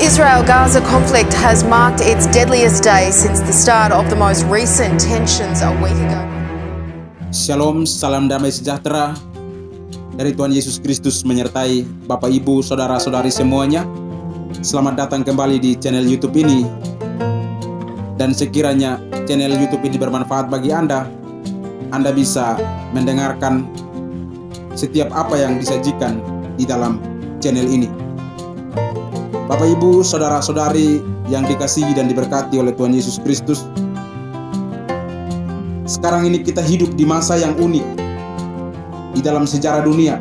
Israel-Gaza conflict has marked its deadliest day since the start of the most recent tensions a week ago. Shalom, salam damai sejahtera dari Tuhan Yesus Kristus menyertai Bapak, Ibu, Saudara-saudari semuanya. Selamat datang kembali di channel YouTube ini. Dan sekiranya channel YouTube ini bermanfaat bagi Anda bisa mendengarkan setiap apa yang disajikan di dalam channel ini. Bapak, Ibu, Saudara-saudari yang dikasihi dan diberkati oleh Tuhan Yesus Kristus, sekarang ini kita hidup di masa yang unik di dalam sejarah dunia.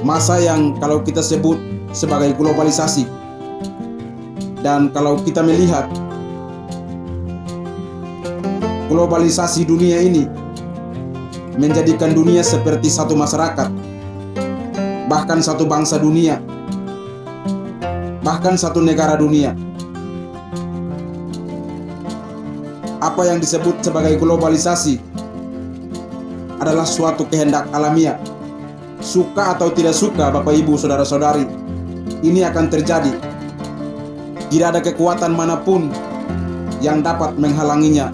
Masa yang kalau kita sebut sebagai globalisasi. Dan kalau kita melihat globalisasi dunia ini menjadikan dunia seperti satu masyarakat, bahkan satu bangsa dunia, bahkan satu negara dunia. Apa yang disebut sebagai globalisasi adalah suatu kehendak alamiah. Suka atau tidak suka, Bapak, Ibu, Saudara-saudari, ini akan terjadi. Tidak ada kekuatan manapun yang dapat menghalanginya,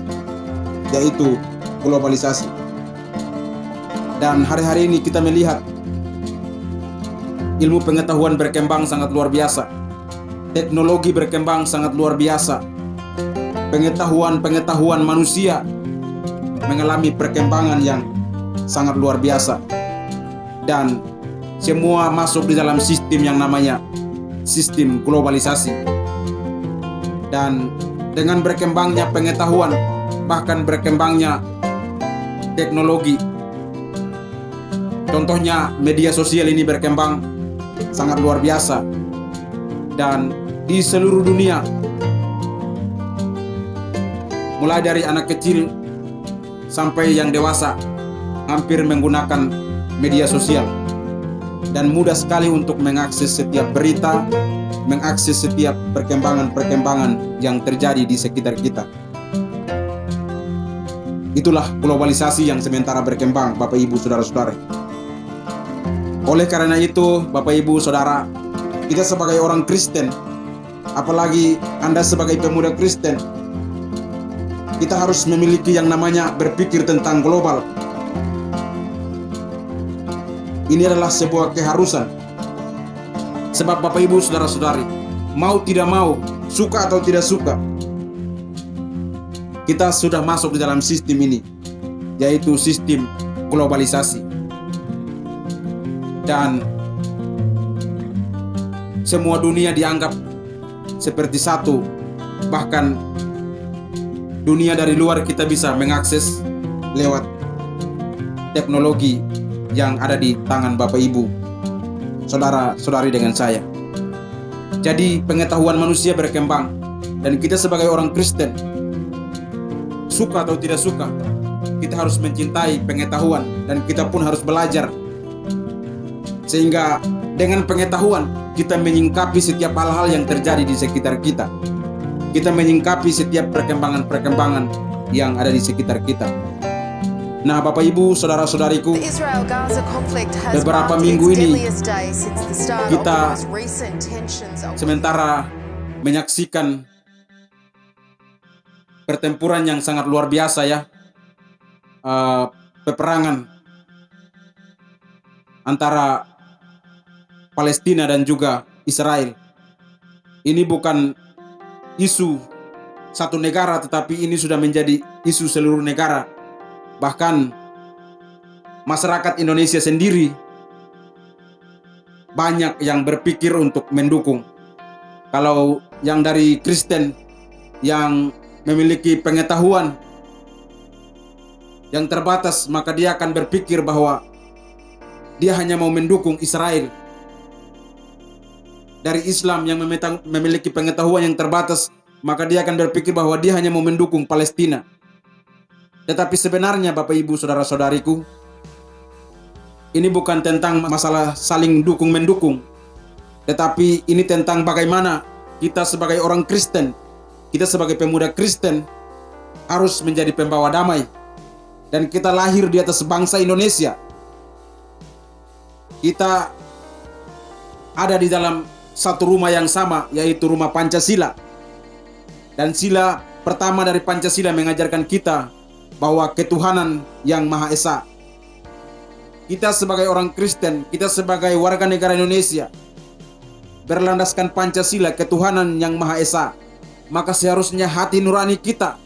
yaitu globalisasi. Dan hari-hari ini kita melihat ilmu pengetahuan berkembang sangat luar biasa. Teknologi berkembang sangat luar biasa. Pengetahuan manusia mengalami perkembangan yang sangat luar biasa. Dan semua masuk di dalam sistem yang namanya sistem globalisasi. Dan dengan berkembangnya pengetahuan, bahkan berkembangnya teknologi, contohnya media sosial ini berkembang sangat luar biasa. Dan di seluruh dunia, mulai dari anak kecil sampai yang dewasa, hampir menggunakan media sosial. Dan mudah sekali untuk mengakses setiap berita, mengakses setiap perkembangan-perkembangan yang terjadi di sekitar kita. Itulah globalisasi yang sementara berkembang, Bapak, Ibu, Saudara-saudara. Oleh karena itu, Bapak, Ibu, Saudara, kita sebagai orang Kristen, apalagi Anda sebagai pemuda Kristen, kita harus memiliki yang namanya berpikir tentang global. Ini adalah sebuah keharusan. Sebab Bapak, Ibu, Saudara-saudari, mau tidak mau, suka atau tidak suka, kita sudah masuk di dalam sistem ini, yaitu sistem globalisasi. Dan semua dunia dianggap seperti satu. Bahkan dunia dari luar kita bisa mengakses lewat teknologi yang ada di tangan Bapak, Ibu, Saudara-saudari dengan saya. Jadi pengetahuan manusia berkembang. Dan kita sebagai orang Kristen, suka atau tidak suka, kita harus mencintai pengetahuan. Dan kita pun harus belajar. Sehingga dengan pengetahuan kita menyingkapi setiap hal-hal yang terjadi di sekitar kita. Kita menyingkapi setiap perkembangan-perkembangan yang ada di sekitar kita. Nah, Bapak, Ibu, Saudara-saudariku, beberapa minggu ini kita sementara menyaksikan pertempuran yang sangat luar biasa, ya. Peperangan antara Palestina dan juga Israel. Ini bukan isu satu negara, tetapi ini sudah menjadi isu seluruh negara. Bahkan masyarakat Indonesia sendiri banyak yang berpikir untuk mendukung. Kalau yang dari Kristen yang memiliki pengetahuan yang terbatas, maka dia akan berpikir bahwa dia hanya mau mendukung Israel. Dari Islam yang memiliki pengetahuan yang terbatas, maka dia akan berpikir bahwa dia hanya mau mendukung Palestina. Tetapi sebenarnya, Bapak, Ibu, Saudara-saudariku, ini bukan tentang masalah saling dukung-mendukung, tetapi ini tentang bagaimana kita sebagai orang Kristen, kita sebagai pemuda Kristen harus menjadi pembawa damai. Dan kita lahir di atas bangsa Indonesia. Kita ada di dalam satu rumah yang sama, yaitu rumah Pancasila. Dan sila pertama dari Pancasila mengajarkan kita bahwa ketuhanan yang Maha Esa. Kita sebagai orang Kristen, kita sebagai warga negara Indonesia, berlandaskan Pancasila, ketuhanan yang Maha Esa, maka seharusnya hati nurani kita,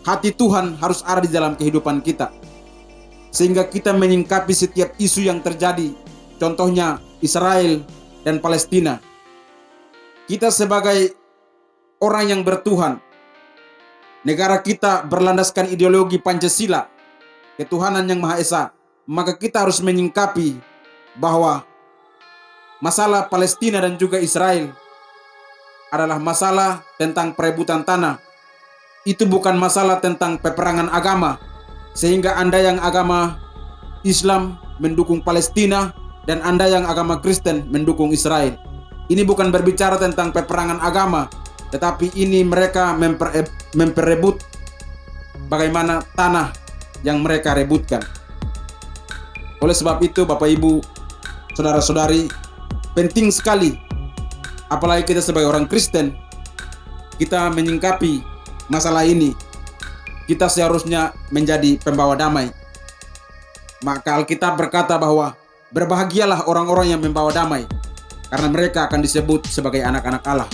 hati Tuhan harus ada di dalam kehidupan kita, sehingga kita menyingkapi setiap isu yang terjadi, contohnya Israel dan Palestina. Kita sebagai orang yang bertuhan, negara kita berlandaskan ideologi Pancasila, ketuhanan yang Maha Esa, maka kita harus menyingkapi bahwa masalah Palestina dan juga Israel adalah masalah tentang perebutan tanah. Itu bukan masalah tentang peperangan agama, sehingga Anda yang agama Islam mendukung Palestina dan Anda yang agama Kristen mendukung Israel. Ini bukan berbicara tentang peperangan agama, tetapi ini mereka memperebut bagaimana tanah yang mereka rebutkan. Oleh sebab itu, Bapak Ibu, saudara-saudari, penting sekali, apalagi kita sebagai orang Kristen, kita menyingkapi masalah ini. Kita seharusnya menjadi pembawa damai. Maka Alkitab berkata bahwa berbahagialah orang-orang yang membawa damai, karena mereka akan disebut sebagai anak-anak Allah.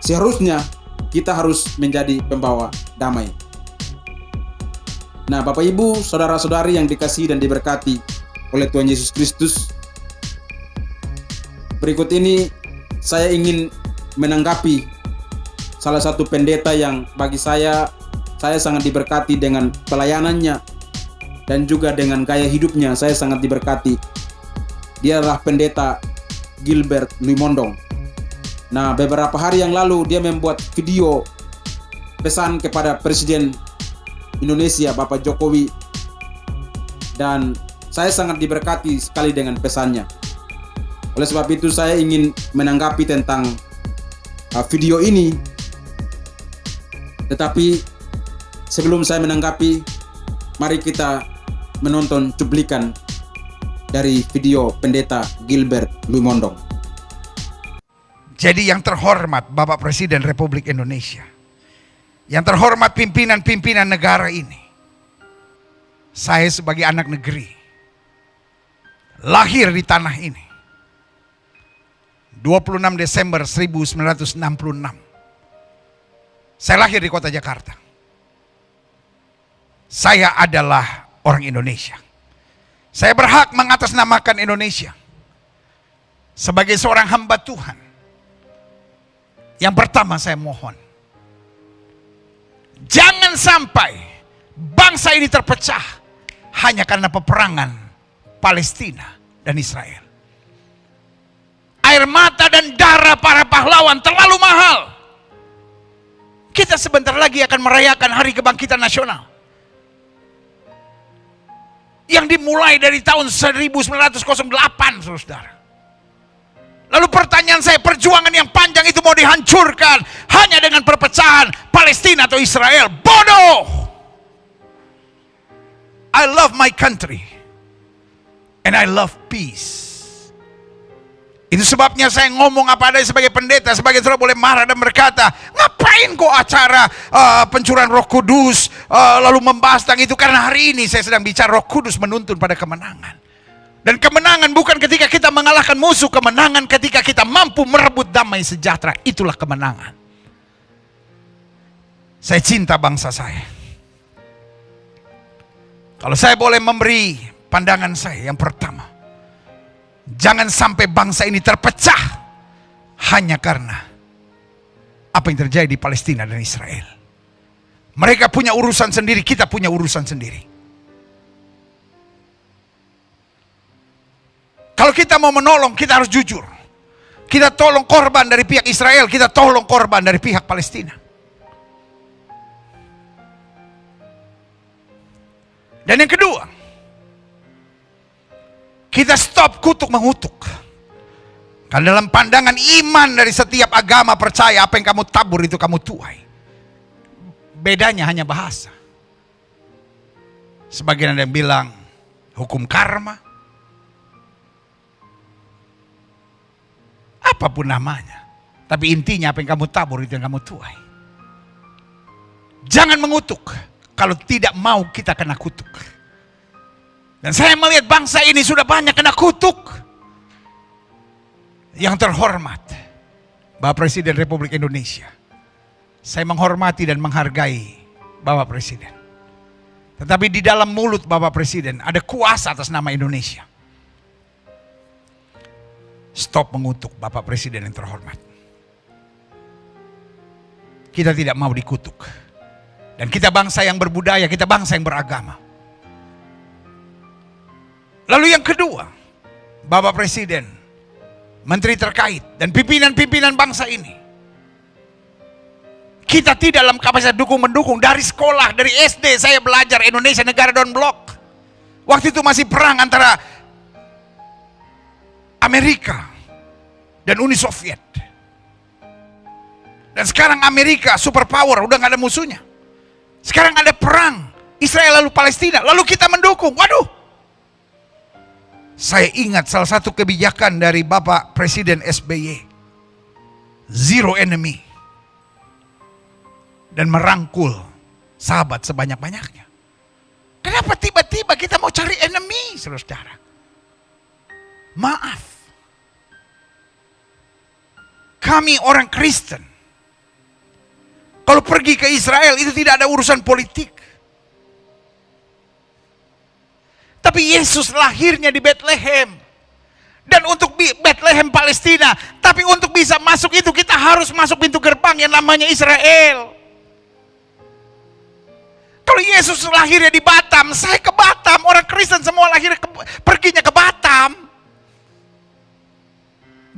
Seharusnya kita harus menjadi pembawa damai. Nah, Bapak Ibu, saudara-saudari yang dikasihi dan diberkati oleh Tuhan Yesus Kristus, berikut ini saya ingin menanggapi salah satu pendeta yang bagi saya sangat diberkati dengan pelayanannya dan juga dengan gaya hidupnya. Saya sangat diberkati. Dia adalah pendeta Gilbert Lumondong. Nah, beberapa hari yang lalu dia membuat video pesan kepada Presiden Indonesia Bapak Jokowi, dan saya sangat diberkati sekali dengan pesannya. Oleh sebab itu saya ingin menanggapi tentang video ini. Tetapi sebelum saya menanggapi, mari kita menonton cuplikan dari video pendeta Gilbert Lumondong. Jadi yang terhormat Bapak Presiden Republik Indonesia, yang terhormat pimpinan-pimpinan negara ini, saya sebagai anak negeri, lahir di tanah ini 26 Desember 1966. Saya lahir di kota Jakarta. Saya adalah orang Indonesia. Saya berhak mengatasnamakan Indonesia sebagai seorang hamba Tuhan. Yang pertama saya mohon, jangan sampai bangsa ini terpecah hanya karena peperangan Palestina dan Israel. Air mata dan darah para pahlawan terlalu mahal. Kita sebentar lagi akan merayakan Hari Kebangkitan Nasional yang dimulai dari tahun 1908, saudara. Lalu pertanyaan saya, perjuangan yang panjang itu mau dihancurkan hanya dengan perpecahan Palestina atau Israel? Bodoh! I love my country and I love peace. Itu sebabnya saya ngomong apa adanya sebagai pendeta. Sebagai saudara boleh marah dan berkata, ngapain kok acara pencurahan Roh Kudus lalu membahas tentang itu? Karena hari ini saya sedang bicara Roh Kudus menuntun pada kemenangan. Dan kemenangan bukan ketika kita mengalahkan musuh. Kemenangan ketika kita mampu merebut damai sejahtera. Itulah kemenangan. Saya cinta bangsa saya. Kalau saya boleh memberi pandangan saya, yang pertama, jangan sampai bangsa ini terpecah hanya karena apa yang terjadi di Palestina dan Israel. Mereka punya urusan sendiri, kita punya urusan sendiri. Kalau kita mau menolong, kita harus jujur. Kita tolong korban dari pihak Israel, kita tolong korban dari pihak Palestina. Dan yang kedua, kita stop kutuk mengutuk. Karena dalam pandangan iman dari setiap agama percaya apa yang kamu tabur itu kamu tuai. Bedanya hanya bahasa. Sebagian ada yang bilang hukum karma. Apapun namanya. Tapi intinya apa yang kamu tabur itu yang kamu tuai. Jangan mengutuk kalau tidak mau kita kena kutuk. Dan saya melihat bangsa ini sudah banyak kena kutuk. Yang terhormat, Bapak Presiden Republik Indonesia. Saya menghormati dan menghargai Bapak Presiden. Tetapi di dalam mulut Bapak Presiden ada kuasa atas nama Indonesia. Stop mengutuk Bapak Presiden yang terhormat. Kita tidak mau dikutuk. Dan kita bangsa yang berbudaya, kita bangsa yang beragama. Lalu yang kedua, Bapak Presiden, menteri terkait, dan pimpinan-pimpinan bangsa ini. Kita tidak dalam kapasitas dukung-mendukung. Dari sekolah, dari SD saya belajar Indonesia negara Don Blok. Waktu itu masih perang antara Amerika dan Uni Soviet. Dan sekarang Amerika superpower, udah gak ada musuhnya. Sekarang ada perang Israel lalu Palestina, lalu kita mendukung. Waduh. Saya ingat salah satu kebijakan dari Bapak Presiden SBY. Zero enemy. Dan merangkul sahabat sebanyak-banyaknya. Kenapa tiba-tiba kita mau cari enemy, saudara-saudara? Maaf. Kami orang Kristen. Kalau pergi ke Israel itu tidak ada urusan politik. Tapi Yesus lahirnya di Bethlehem. Dan untuk Bethlehem Palestina. Tapi untuk bisa masuk itu kita harus masuk pintu gerbang yang namanya Israel. Kalau Yesus lahirnya di Batam, saya ke Batam. Orang Kristen semua perginya ke Batam.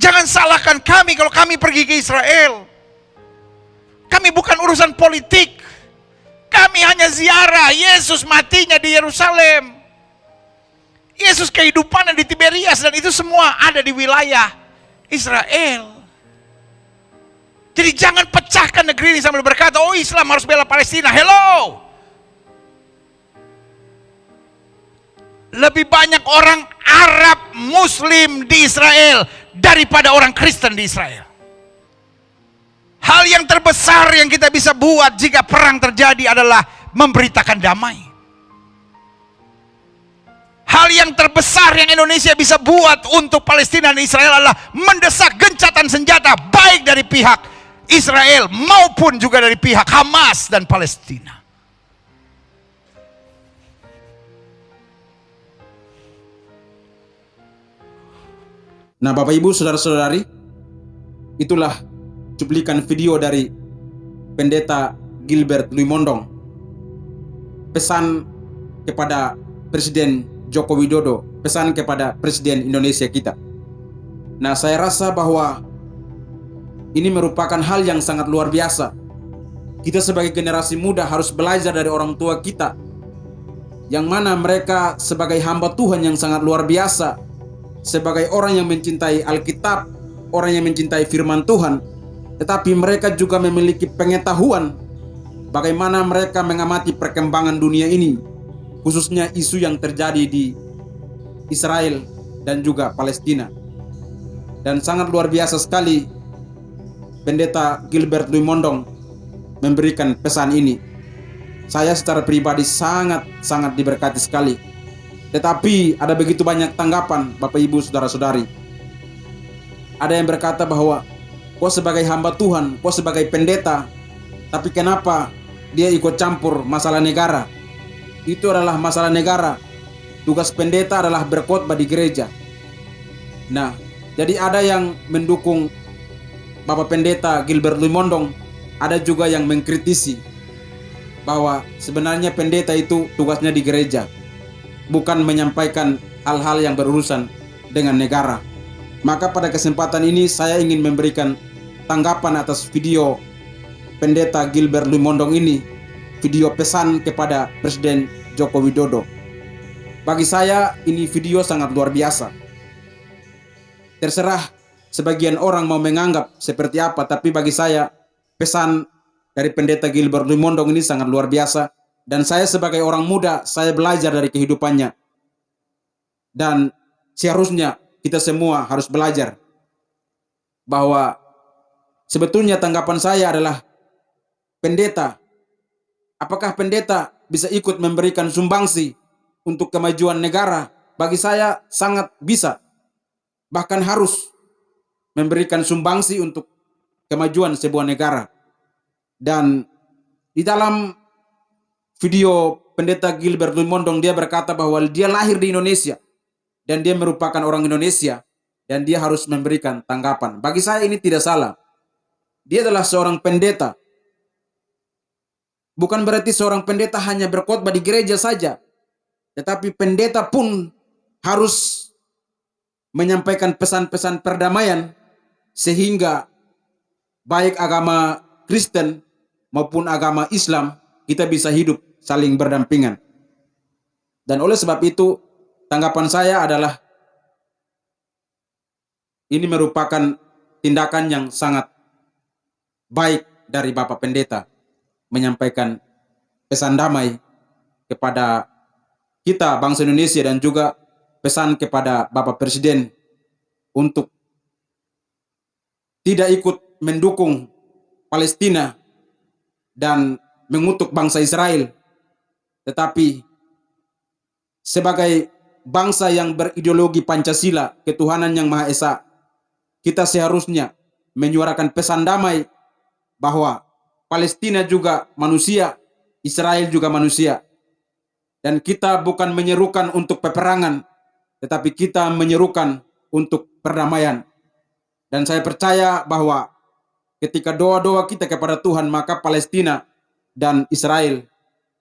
Jangan salahkan kami kalau kami pergi ke Israel. Kami bukan urusan politik. Kami hanya ziarah Yesus matinya di Yerusalem. Yesus kehidupannya di Tiberias, dan itu semua ada di wilayah Israel. Jadi jangan pecahkan negeri ini sambil berkata, oh Islam harus bela Palestina. Hello. Lebih banyak orang Arab Muslim di Israel daripada orang Kristen di Israel. Hal yang terbesar yang kita bisa buat jika perang terjadi adalah memberitakan damai. Hal yang terbesar yang Indonesia bisa buat untuk Palestina dan Israel adalah mendesak gencatan senjata baik dari pihak Israel maupun juga dari pihak Hamas dan Palestina. Nah, Bapak Ibu, saudara-saudari, itulah cuplikan video dari Pendeta Gilbert Luimondong. Pesan kepada Presiden Joko Widodo, pesan kepada Presiden Indonesia kita. Nah, saya rasa bahwa ini merupakan hal yang sangat luar biasa. Kita sebagai generasi muda harus belajar dari orang tua kita, yang mana mereka sebagai hamba Tuhan yang sangat luar biasa, sebagai orang yang mencintai Alkitab, orang yang mencintai firman Tuhan, tetapi mereka juga memiliki pengetahuan bagaimana mereka mengamati perkembangan dunia ini, khususnya isu yang terjadi di Israel dan juga Palestina. Dan sangat luar biasa sekali Pendeta Gilbert Luimondong memberikan pesan ini. Saya secara pribadi sangat diberkati sekali. Tetapi ada begitu banyak tanggapan, Bapak Ibu saudara-saudari. Ada yang berkata bahwa kau sebagai hamba Tuhan, kau sebagai pendeta, tapi kenapa dia ikut campur masalah negara? Itu adalah masalah negara. Tugas pendeta adalah berkhotbah di gereja. Nah, jadi ada yang mendukung Bapak Pendeta Gilbert Luimondong, ada juga yang mengkritisi bahwa sebenarnya pendeta itu tugasnya di gereja, bukan menyampaikan hal-hal yang berurusan dengan negara. Maka pada kesempatan ini saya ingin memberikan tanggapan atas video Pendeta Gilbert Luimondong ini, video pesan kepada Presiden Joko Widodo. Bagi saya ini video sangat luar biasa. Terserah sebagian orang mau menganggap seperti apa, tapi bagi saya pesan dari Pendeta Gilbert Luimondong ini sangat luar biasa. Dan saya sebagai orang muda, saya belajar dari kehidupannya. Dan seharusnya kita semua harus belajar bahwa sebetulnya tanggapan saya adalah pendeta, apakah pendeta bisa ikut memberikan sumbangsi untuk kemajuan negara? Bagi saya sangat bisa, bahkan harus memberikan sumbangsi untuk kemajuan sebuah negara. Dan di dalam video pendeta Gilbert Lumondong, dia berkata bahwa dia lahir di Indonesia dan dia merupakan orang Indonesia dan dia harus memberikan tanggapan. Bagi saya ini tidak salah. Dia adalah seorang pendeta. Bukan berarti seorang pendeta hanya berkhotbah di gereja saja, tetapi pendeta pun harus menyampaikan pesan-pesan perdamaian sehingga baik agama Kristen maupun agama Islam kita bisa hidup saling berdampingan. Dan oleh sebab itu tanggapan saya adalah ini merupakan tindakan yang sangat baik dari Bapak Pendeta menyampaikan pesan damai kepada kita bangsa Indonesia dan juga pesan kepada Bapak Presiden untuk tidak ikut mendukung Palestina dan mengutuk bangsa Israel, tetapi sebagai bangsa yang berideologi Pancasila, ketuhanan yang Maha Esa, kita seharusnya menyuarakan pesan damai bahwa Palestina juga manusia, Israel juga manusia. Dan kita bukan menyerukan untuk peperangan, tetapi kita menyerukan untuk perdamaian. Dan saya percaya bahwa ketika doa-doa kita kepada Tuhan, maka Palestina dan Israel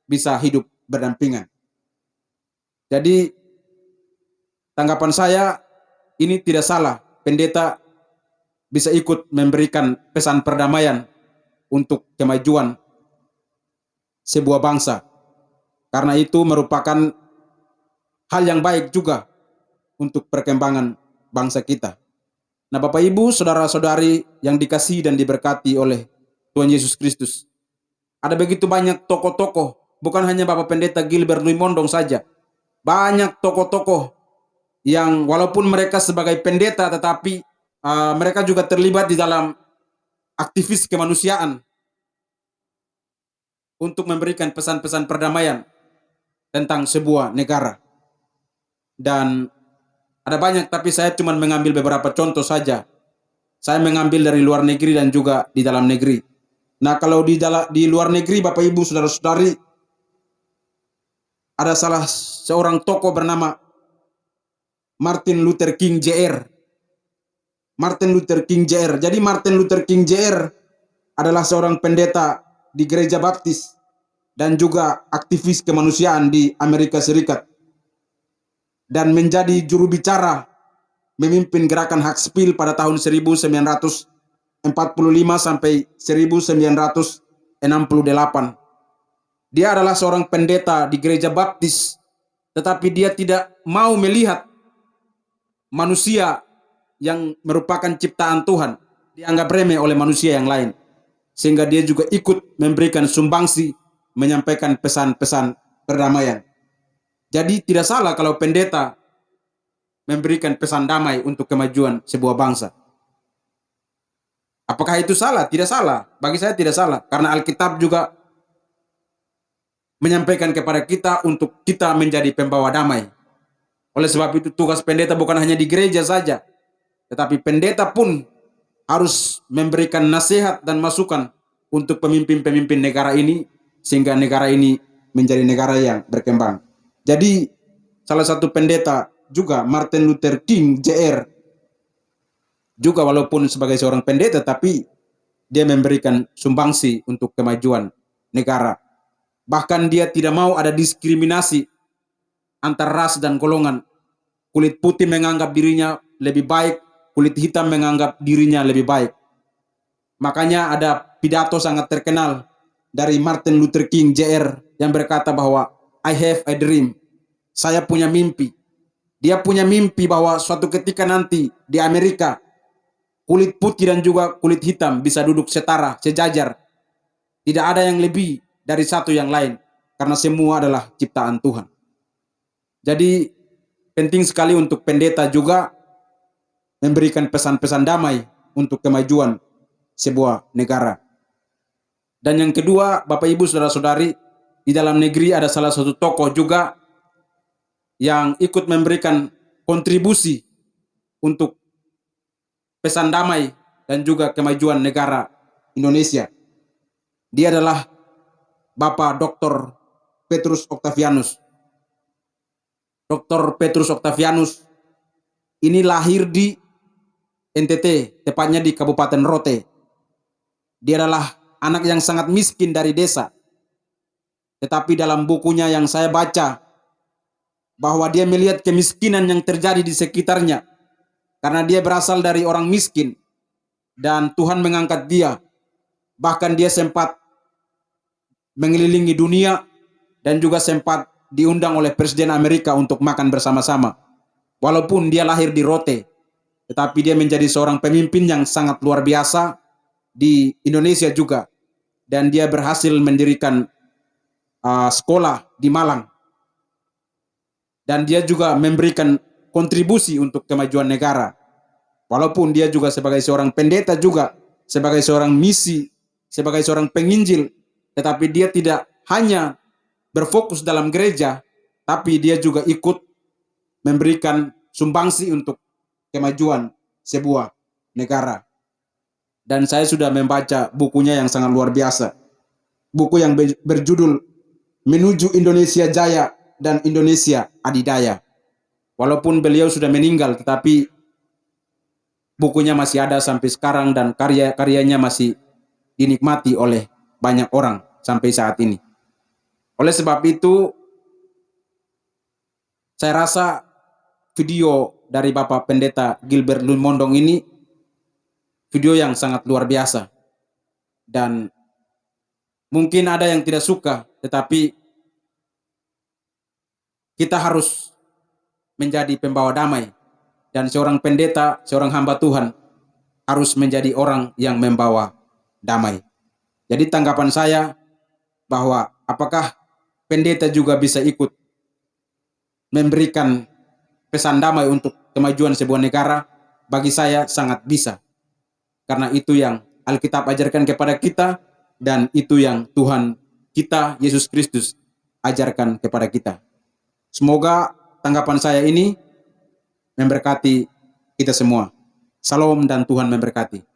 bisa hidup berdampingan. Jadi tanggapan saya ini tidak salah. Pendeta bisa ikut memberikan pesan perdamaian untuk kemajuan sebuah bangsa. Karena itu merupakan hal yang baik juga untuk perkembangan bangsa kita. Nah, Bapak Ibu, saudara-saudari yang dikasihi dan diberkati oleh Tuhan Yesus Kristus. Ada begitu banyak tokoh-tokoh, bukan hanya Bapak Pendeta Gilbert Lumondong saja. Banyak tokoh-tokoh yang walaupun mereka sebagai pendeta, tetapi mereka juga terlibat di dalam aktivis kemanusiaan untuk memberikan pesan-pesan perdamaian tentang sebuah negara. Dan ada banyak, tapi saya cuma mengambil beberapa contoh saja. Saya mengambil dari luar negeri dan juga di dalam negeri. Nah, kalau di luar negeri, Bapak Ibu, saudara-saudari, ada salah seorang tokoh bernama Martin Luther King Jr. Martin Luther King Jr. Jadi Martin Luther King Jr. adalah seorang pendeta di gereja baptis dan juga aktivis kemanusiaan di Amerika Serikat, dan menjadi juru bicara memimpin gerakan hak sipil pada tahun 1945 sampai 1968. Dia adalah seorang pendeta di gereja baptis, tetapi dia tidak mau melihat manusia yang merupakan ciptaan Tuhan dianggap remeh oleh manusia yang lain, sehingga dia juga ikut memberikan sumbangsi menyampaikan pesan-pesan perdamaian. Jadi tidak salah kalau pendeta memberikan pesan damai untuk kemajuan sebuah bangsa. Apakah itu salah? Tidak salah. Bagi saya tidak salah, karena Alkitab juga menyampaikan kepada kita untuk kita menjadi pembawa damai. Oleh sebab itu tugas pendeta bukan hanya di gereja saja, tetapi pendeta pun harus memberikan nasihat dan masukan untuk pemimpin-pemimpin negara ini, sehingga negara ini menjadi negara yang berkembang. Jadi salah satu pendeta juga Martin Luther King Jr. juga walaupun sebagai seorang pendeta, tapi dia memberikan sumbangsi untuk kemajuan negara. Bahkan dia tidak mau ada diskriminasi antar ras dan golongan. Kulit putih menganggap dirinya lebih baik, kulit hitam menganggap dirinya lebih baik. Makanya ada pidato sangat terkenal dari Martin Luther King Jr. yang berkata bahwa I have a dream. Saya punya mimpi. Dia punya mimpi bahwa suatu ketika nanti di Amerika, kulit putih dan juga kulit hitam bisa duduk setara, sejajar. Tidak ada yang lebih dari satu yang lain, karena semua adalah ciptaan Tuhan. Jadi penting sekali untuk pendeta juga memberikan pesan-pesan damai untuk kemajuan sebuah negara. Dan yang kedua, Bapak Ibu Saudara-saudari, di dalam negeri ada salah satu tokoh juga yang ikut memberikan kontribusi untuk pesan damai dan juga kemajuan negara Indonesia. Dia adalah Bapak Dr. Petrus Octavianus. Dr. Petrus Octavianus ini lahir di NTT, tepatnya di Kabupaten Rote. Dia adalah anak yang sangat miskin dari desa. Tetapi dalam bukunya yang saya baca, bahwa dia melihat kemiskinan yang terjadi di sekitarnya. Karena dia berasal dari orang miskin. Dan Tuhan mengangkat dia. Bahkan dia sempat mengelilingi dunia dan juga sempat diundang oleh Presiden Amerika untuk makan bersama-sama. Walaupun dia lahir di Rote, tetapi dia menjadi seorang pemimpin yang sangat luar biasa di Indonesia juga. Dan dia berhasil mendirikan sekolah di Malang. Dan dia juga memberikan kontribusi untuk kemajuan negara. Walaupun dia juga sebagai seorang pendeta juga, sebagai seorang misi, sebagai seorang penginjil, tetapi dia tidak hanya berfokus dalam gereja, tapi dia juga ikut memberikan sumbangsi untuk kemajuan sebuah negara. Dan saya sudah membaca bukunya yang sangat luar biasa. Buku yang berjudul Menuju Indonesia Jaya dan Indonesia Adidaya. Walaupun beliau sudah meninggal, tetapi bukunya masih ada sampai sekarang dan karya-karyanya masih dinikmati oleh banyak orang sampai saat ini. Oleh sebab itu, saya rasa video dari Bapak Pendeta Gilbert Lumondong ini video yang sangat luar biasa. Dan mungkin ada yang tidak suka, tetapi kita harus menjadi pembawa damai. Dan seorang pendeta, seorang hamba Tuhan harus menjadi orang yang membawa damai. Jadi tanggapan saya bahwa apakah pendeta juga bisa ikut memberikan pesan damai untuk kemajuan sebuah negara? Bagi saya sangat bisa. Karena itu yang Alkitab ajarkan kepada kita dan itu yang Tuhan kita, Yesus Kristus, ajarkan kepada kita. Semoga tanggapan saya ini memberkati kita semua. Salam dan Tuhan memberkati.